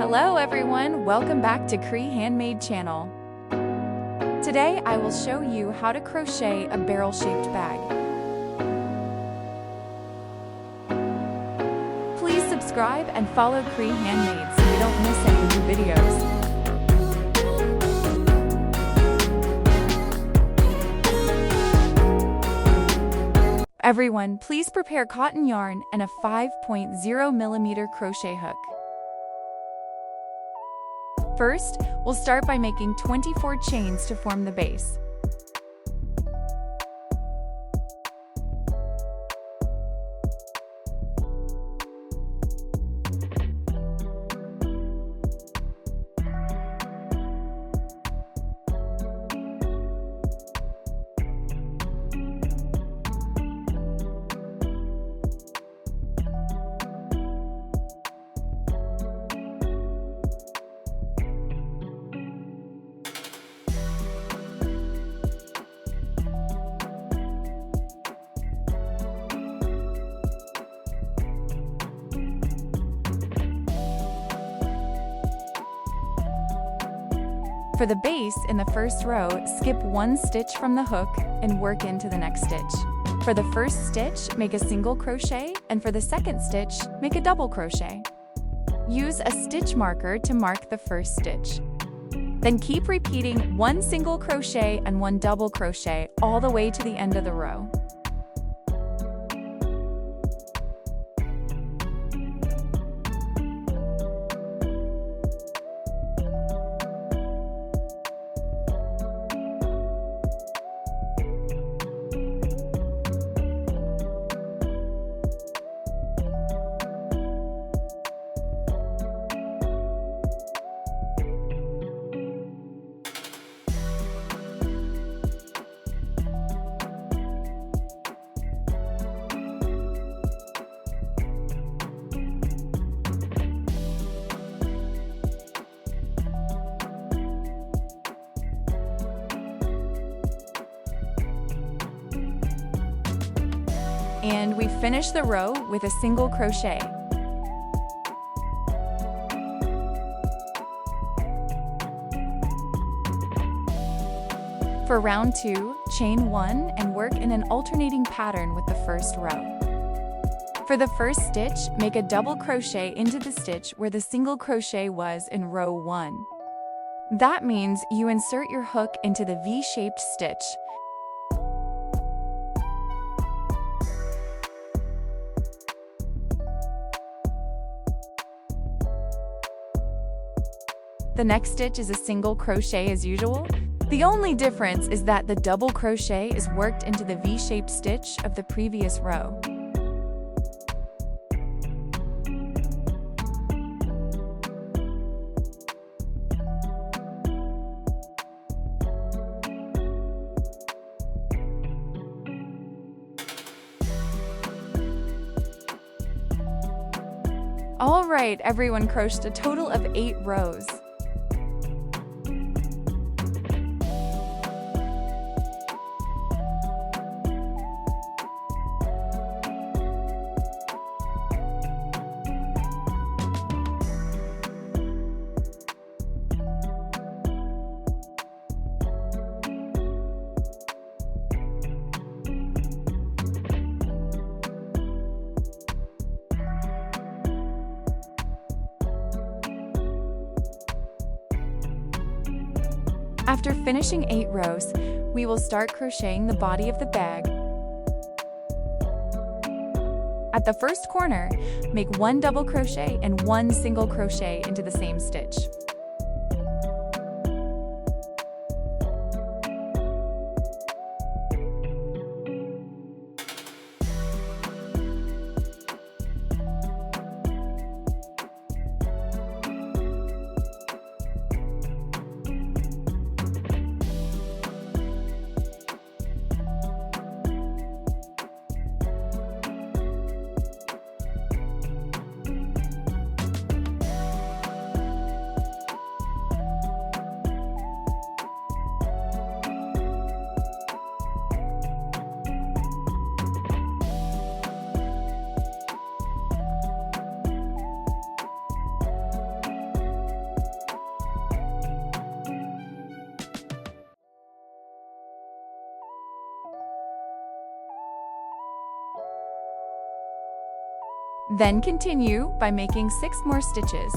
Hello everyone, welcome back to Cree Handmade channel. Today I will show you how to crochet a barrel-shaped bag. Please subscribe and follow Cree Handmade so you don't miss any new videos. Everyone, please prepare cotton yarn and a 5.0mm crochet hook. First, we'll start by making 24 chains to form the base. For the base in the first row, skip one stitch from the hook and work into the next stitch. For the first stitch, make a single crochet, and for the second stitch, make a double crochet. Use a stitch marker to mark the first stitch. Then keep repeating one single crochet and one double crochet all the way to the end of the row. And we finish the row with a single crochet. For round 2, chain 1 and work in an alternating pattern with the first row. For the first stitch, make a double crochet into the stitch where the single crochet was in row 1. That means you insert your hook into the V-shaped stitch. The next stitch is a single crochet as usual. The only difference is that the double crochet is worked into the V-shaped stitch of the previous row. All right, everyone crocheted a total of 8 rows. After finishing 8 rows, we will start crocheting the body of the bag. At the first corner, make one double crochet and one single crochet into the same stitch. Then continue by making 6 more stitches.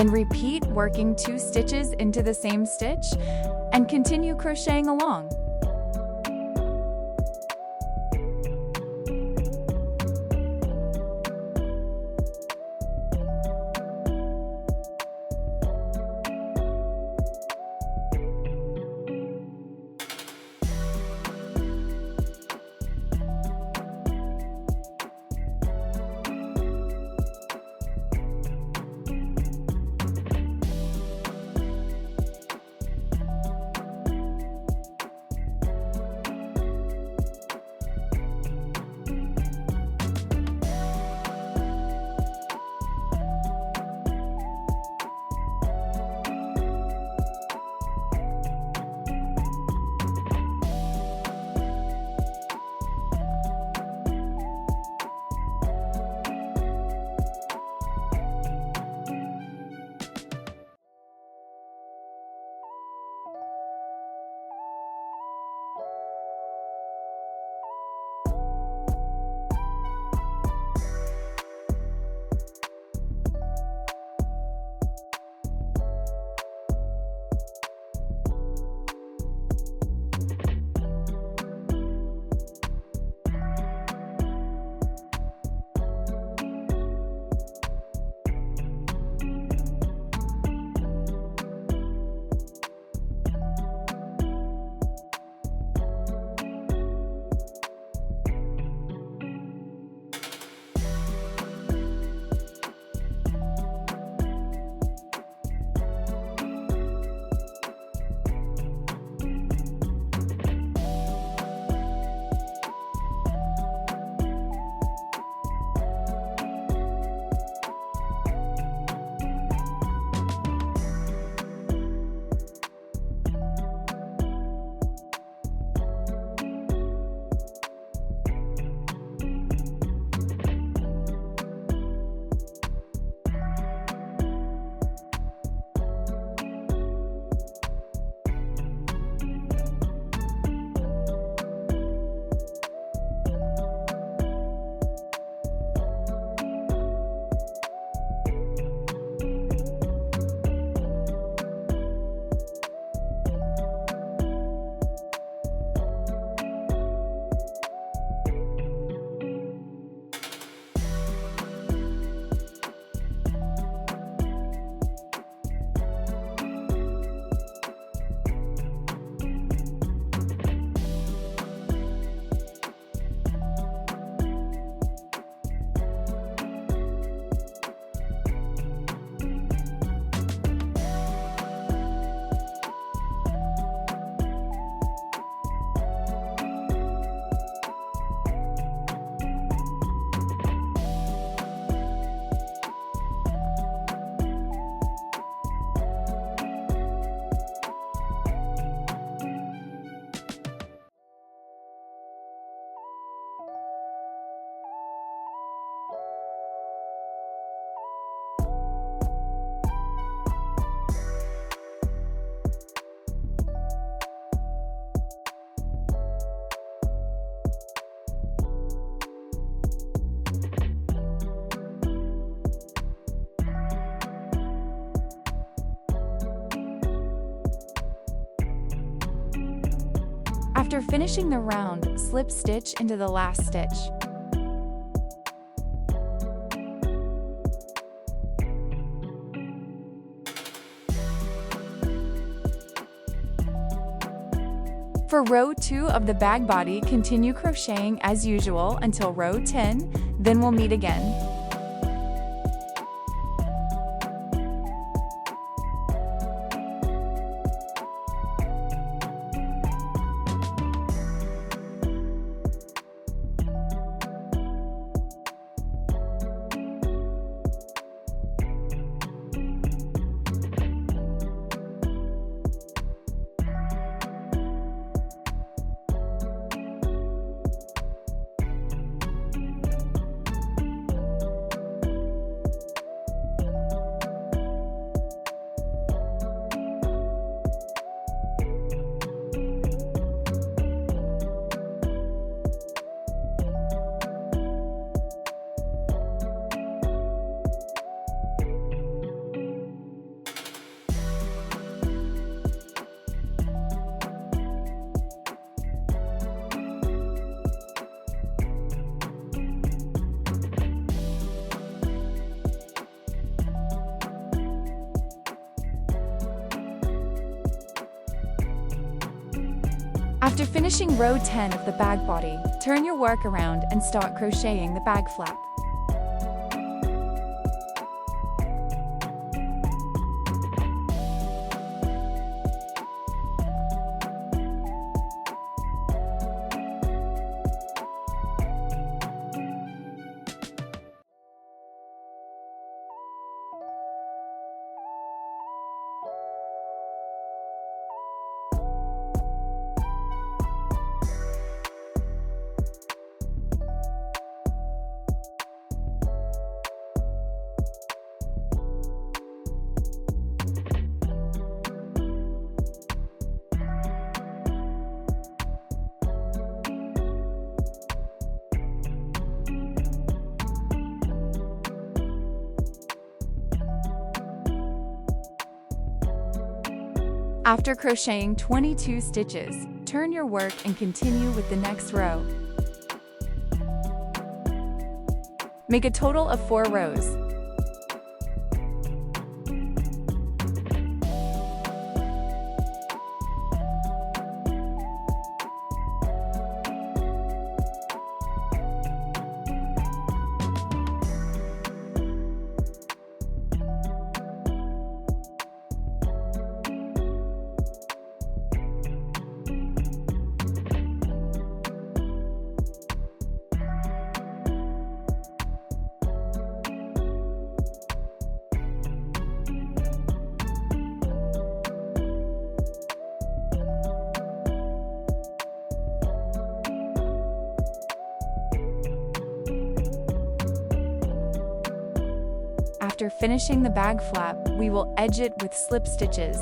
Then repeat working 2 stitches into the same stitch and continue crocheting along. After finishing the round, slip stitch into the last stitch. For row 2 of the bag body, continue crocheting as usual until row 10, then we'll meet again. After finishing row 10 of the bag body, turn your work around and start crocheting the bag flap. After crocheting 22 stitches, turn your work and continue with the next row. Make a total of 4 rows. After finishing the bag flap, we will edge it with slip stitches.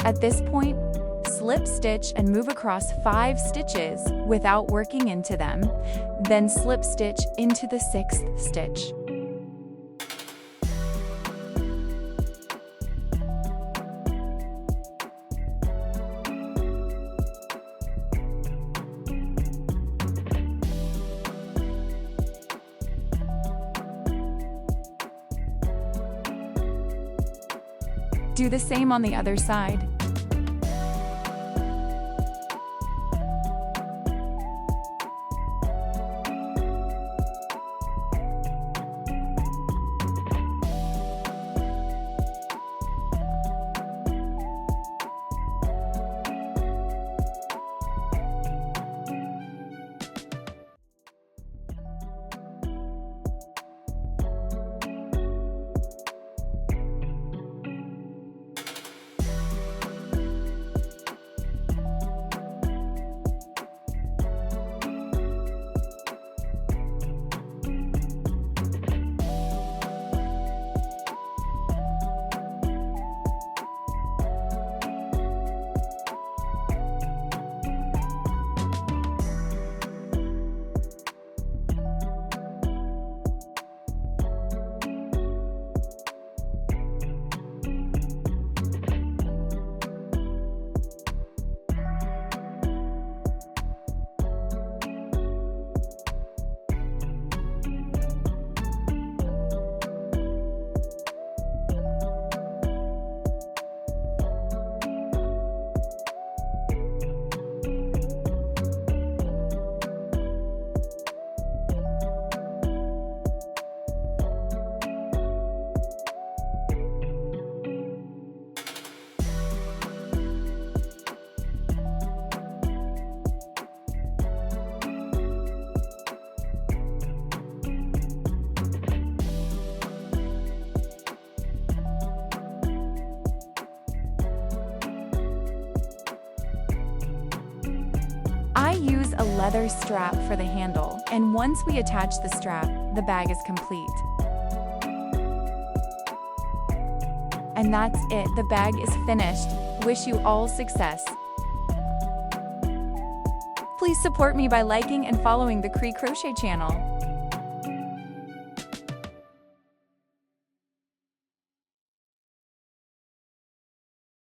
At this point, slip stitch and move across 5 stitches without working into them, then slip stitch into the 6th stitch. Do the same on the other side. I use a leather strap for the handle, and once we attach the strap, the bag is complete. And that's it, the bag is finished. Wish you all success. Please support me by liking and following the Crochet channel.